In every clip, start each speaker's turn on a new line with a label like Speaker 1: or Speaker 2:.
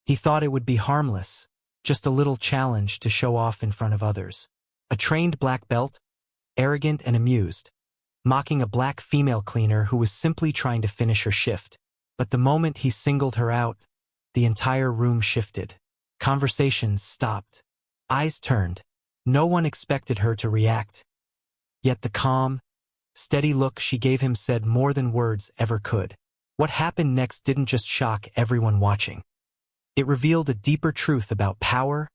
Speaker 1: He thought it would be harmless, just a little challenge to show off in front of others. A trained black belt, arrogant and amused, mocking a black female cleaner who was simply trying to finish her shift. But the moment he singled her out, the entire room shifted. Conversations stopped. Eyes turned. No one expected her to react. Yet the calm, steady look she gave him said more than words ever could. What happened next didn't just shock everyone watching. It revealed a deeper truth about power,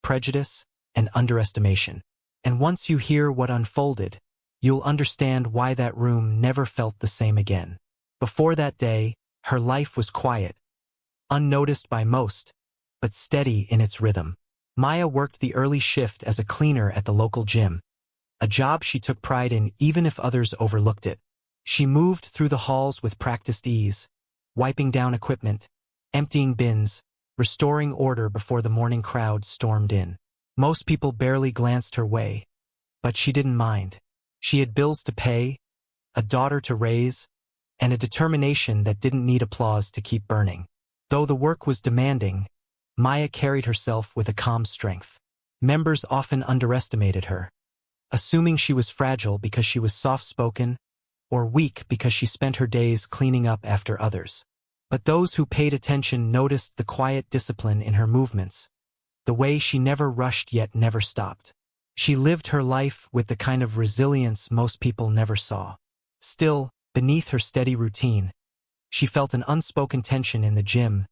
Speaker 1: prejudice, and underestimation. And once you hear what unfolded, you'll understand why that room never felt the same again. Before that day, her life was quiet, unnoticed by most, but steady in its rhythm. Maya worked the early shift as a cleaner at the local gym, a job she took pride in even if others overlooked it. She moved through the halls with practiced ease, wiping down equipment, emptying bins, restoring order before the morning crowd stormed in. Most people barely glanced her way, but she didn't mind. She had bills to pay, a daughter to raise, and a determination that didn't need applause to keep burning. Though the work was demanding, Maya carried herself with a calm strength. Members often underestimated her, assuming she was fragile because she was soft-spoken, or weak because she spent her days cleaning up after others. But those who paid attention noticed the quiet discipline in her movements, the way she never rushed yet never stopped. She lived her life with the kind of resilience most people never saw. Still, beneath her steady routine, she felt an unspoken tension in the gym.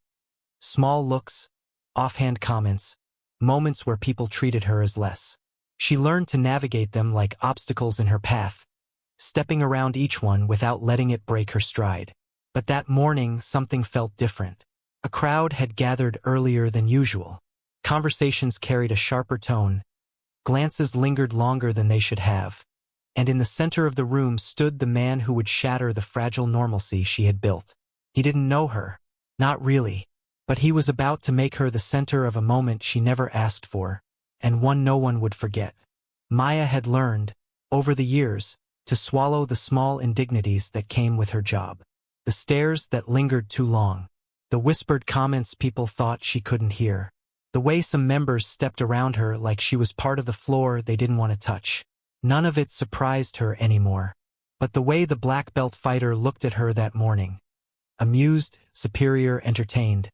Speaker 1: Small looks, offhand comments, moments where people treated her as less. She learned to navigate them like obstacles in her path, stepping around each one without letting it break her stride. But that morning, something felt different. A crowd had gathered earlier than usual. Conversations carried a sharper tone. Glances lingered longer than they should have. And in the center of the room stood the man who would shatter the fragile normalcy she had built. He didn't know her. Not really. But he was about to make her the center of a moment she never asked for, and one no one would forget. Maya had learned, over the years, to swallow the small indignities that came with her job. The stares that lingered too long. The whispered comments people thought she couldn't hear. The way some members stepped around her like she was part of the floor they didn't want to touch. None of it surprised her anymore. But the way the black belt fighter looked at her that morning, amused, superior, entertained,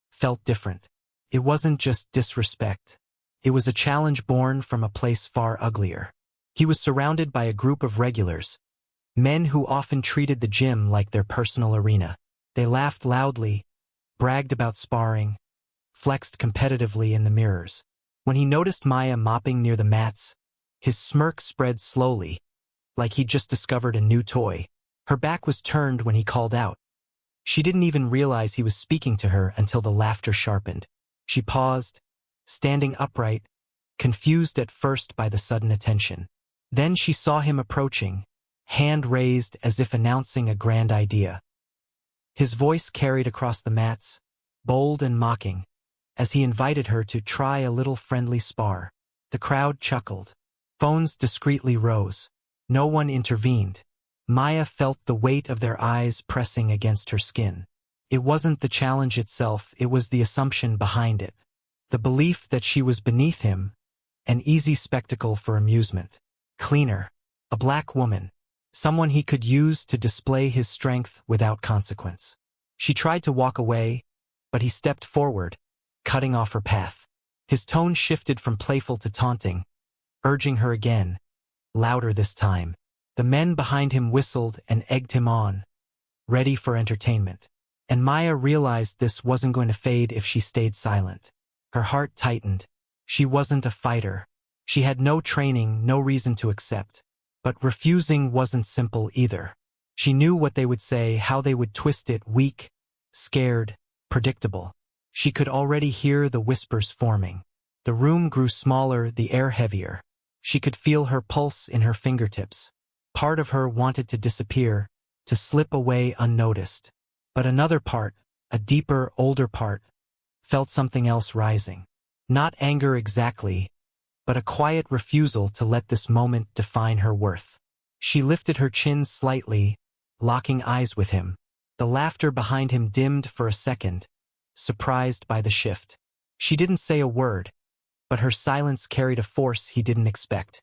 Speaker 1: felt different. It wasn't just disrespect. It was a challenge born from a place far uglier. He was surrounded by a group of regulars, men who often treated the gym like their personal arena. They laughed loudly, bragged about sparring, flexed competitively in the mirrors. When he noticed Maya mopping near the mats, his smirk spread slowly, like he'd just discovered a new toy. Her back was turned when he called out. She didn't even realize he was speaking to her until the laughter sharpened. She paused, standing upright, confused at first by the sudden attention. Then she saw him approaching, hand raised as if announcing a grand idea. His voice carried across the mats, bold and mocking, as he invited her to try a little friendly spar. The crowd chuckled. Phones discreetly rose. No one intervened. Maya felt the weight of their eyes pressing against her skin. It wasn't the challenge itself, it was the assumption behind it. The belief that she was beneath him, an easy spectacle for amusement. Cleaner, a black woman, someone he could use to display his strength without consequence. She tried to walk away, but he stepped forward, cutting off her path. His tone shifted from playful to taunting, urging her again, louder this time. The men behind him whistled and egged him on, ready for entertainment. And Maya realized this wasn't going to fade if she stayed silent. Her heart tightened. She wasn't a fighter. She had no training, no reason to accept. But refusing wasn't simple either. She knew what they would say, how they would twist it, weak, scared, predictable. She could already hear the whispers forming. The room grew smaller, the air heavier. She could feel her pulse in her fingertips. Part of her wanted to disappear, to slip away unnoticed. But another part, a deeper, older part, felt something else rising. Not anger exactly, but a quiet refusal to let this moment define her worth. She lifted her chin slightly, locking eyes with him. The laughter behind him dimmed for a second, surprised by the shift. She didn't say a word, but her silence carried a force he didn't expect.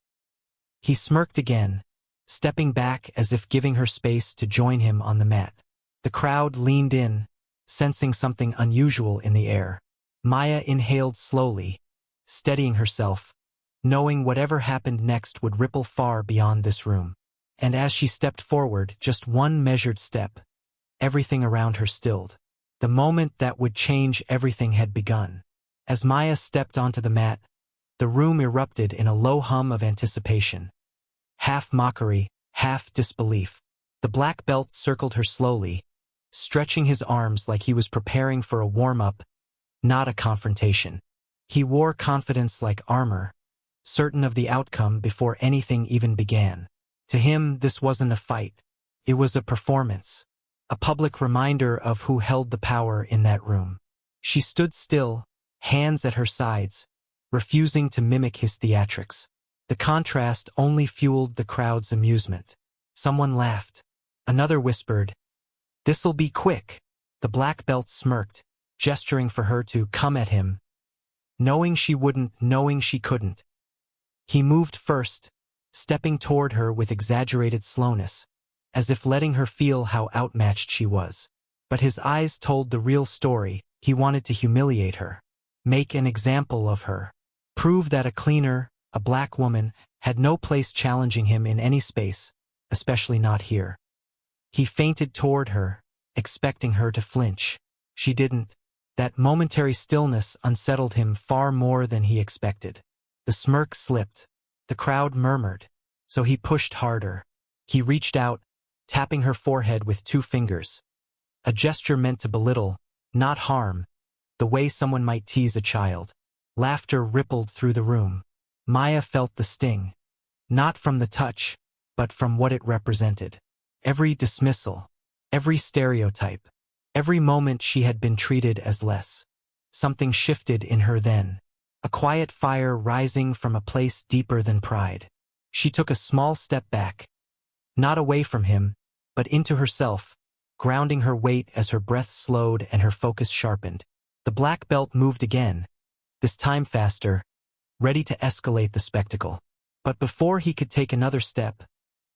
Speaker 1: He smirked again, stepping back as if giving her space to join him on the mat. The crowd leaned in, sensing something unusual in the air. Maya inhaled slowly, steadying herself, knowing whatever happened next would ripple far beyond this room. And as she stepped forward, just one measured step, everything around her stilled. The moment that would change everything had begun. As Maya stepped onto the mat, the room erupted in a low hum of anticipation. Half mockery, half disbelief. The black belt circled her slowly, stretching his arms like he was preparing for a warm-up, not a confrontation. He wore confidence like armor, certain of the outcome before anything even began. To him, this wasn't a fight. It was a performance, a public reminder of who held the power in that room. She stood still, hands at her sides, refusing to mimic his theatrics. The contrast only fueled the crowd's amusement. Someone laughed. Another whispered, "This'll be quick." The black belt smirked, gesturing for her to come at him, knowing she wouldn't, knowing she couldn't. He moved first, stepping toward her with exaggerated slowness, as if letting her feel how outmatched she was. But his eyes told the real story. He wanted to humiliate her, make an example of her, prove that a cleaner, a black woman, had no place challenging him in any space, especially not here. He feinted toward her, expecting her to flinch. She didn't. That momentary stillness unsettled him far more than he expected. The smirk slipped. The crowd murmured. So he pushed harder. He reached out, tapping her forehead with 2 fingers. A gesture meant to belittle, not harm, the way someone might tease a child. Laughter rippled through the room. Maya felt the sting, not from the touch, but from what it represented. Every dismissal, every stereotype, every moment she had been treated as less. Something shifted in her then, a quiet fire rising from a place deeper than pride. She took a small step back, not away from him, but into herself, grounding her weight as her breath slowed and her focus sharpened. The black belt moved again, this time faster, ready to escalate the spectacle. But before he could take another step,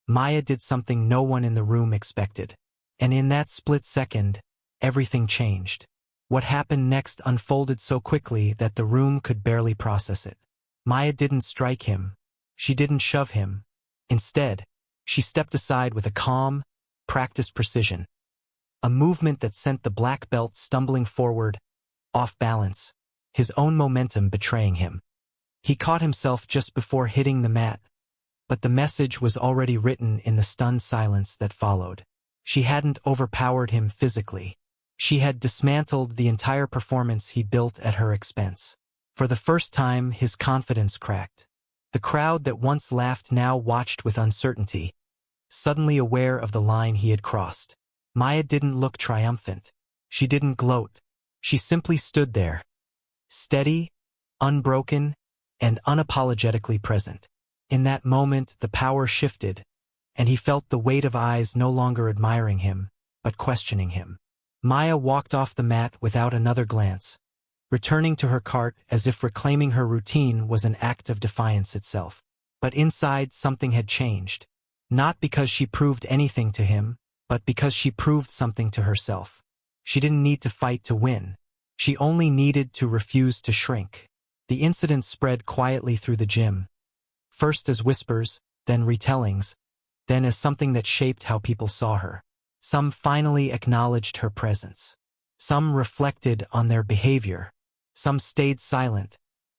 Speaker 1: Maya did something no one in the room expected. And in that split second, everything changed. What happened next unfolded so quickly that the room could barely process it. Maya didn't strike him. She didn't shove him. Instead, she stepped aside with a calm, practiced precision. A movement that sent the black belt stumbling forward, off balance, his own momentum betraying him. He caught himself just before hitting the mat, but the message was already written in the stunned silence that followed. She hadn't overpowered him physically. She had dismantled the entire performance he built at her expense. For the first time, his confidence cracked. The crowd that once laughed now watched with uncertainty, suddenly aware of the line he had crossed. Maya didn't look triumphant. She didn't gloat. She simply stood there, steady, unbroken, and unapologetically present. In that moment, the power shifted, and he felt the weight of eyes no longer admiring him, but questioning him. Maya walked off the mat without another glance, returning to her cart as if reclaiming her routine was an act of defiance itself. But inside, something had changed. Not because she proved anything to him, but because she proved something to herself. She didn't need to fight to win. She only needed to refuse to shrink. The incident spread quietly through the gym, first as whispers, then retellings, then as something that shaped how people saw her. Some finally acknowledged her presence. Some reflected on their behavior. Some stayed silent,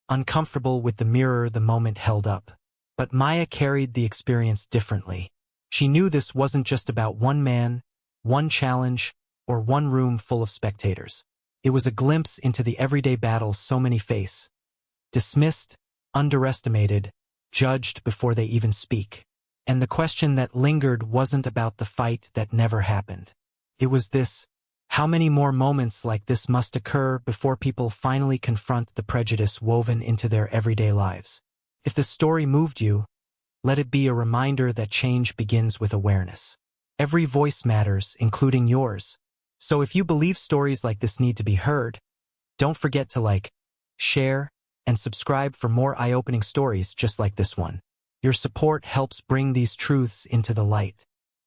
Speaker 1: uncomfortable with the mirror the moment held up. But Maya carried the experience differently. She knew this wasn't just about one man, one challenge, or one room full of spectators. It was a glimpse into the everyday battles so many face. Dismissed, underestimated, judged before they even speak. And the question that lingered wasn't about the fight that never happened. It was this: how many more moments like this must occur before people finally confront the prejudice woven into their everyday lives? If the story moved you, let it be a reminder that change begins with awareness. Every voice matters, including yours. So if you believe stories like this need to be heard, Don't forget to like, share, and subscribe for more eye-opening stories just like this one. Your support helps bring these truths into the light.